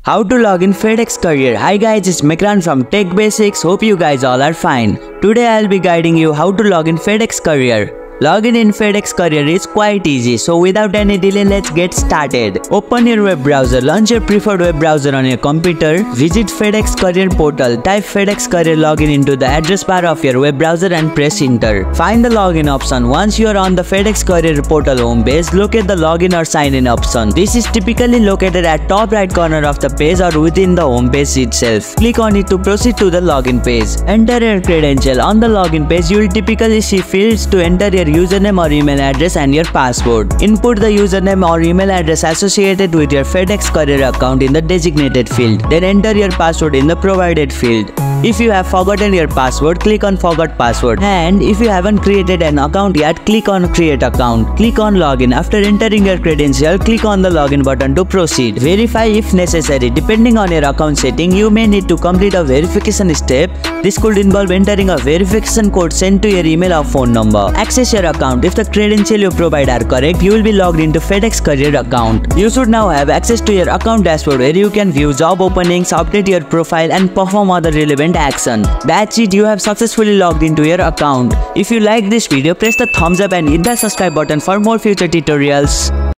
How to log in FedEx Career. Hi guys, it's Mikran from Tech Basics. Hope you guys all are fine. Today I'll be guiding you how to log in FedEx Career. Login in FedEx Career is quite easy, so without any delay, let's get started. Open your web browser, launch your preferred web browser on your computer, visit FedEx Career portal, type FedEx Career login into the address bar of your web browser and press enter. Find the login option. Once you are on the FedEx Career portal homepage, locate the login or sign in option. This is typically located at top right corner of the page or within the homepage itself. Click on it to proceed to the login page. Enter your credential. On the login page, you will typically see fields to enter your username or email address and your password. Input the username or email address associated with your FedEx Career account in the designated field. Then enter your password in the provided field. If you have forgotten your password, click on Forgot Password. And if you haven't created an account yet, click on Create Account. Click on Login. After entering your credential, click on the Login button to proceed. Verify if necessary. Depending on your account setting, you may need to complete a verification step. This could involve entering a verification code sent to your email or phone number. Access your account. If the credentials you provide are correct, you will be logged into FedEx Career account. You should now have access to your account dashboard where you can view job openings, update your profile and perform other relevant action. That's it, you have successfully logged into your account. If you like this video, press the thumbs up and hit the subscribe button for more future tutorials.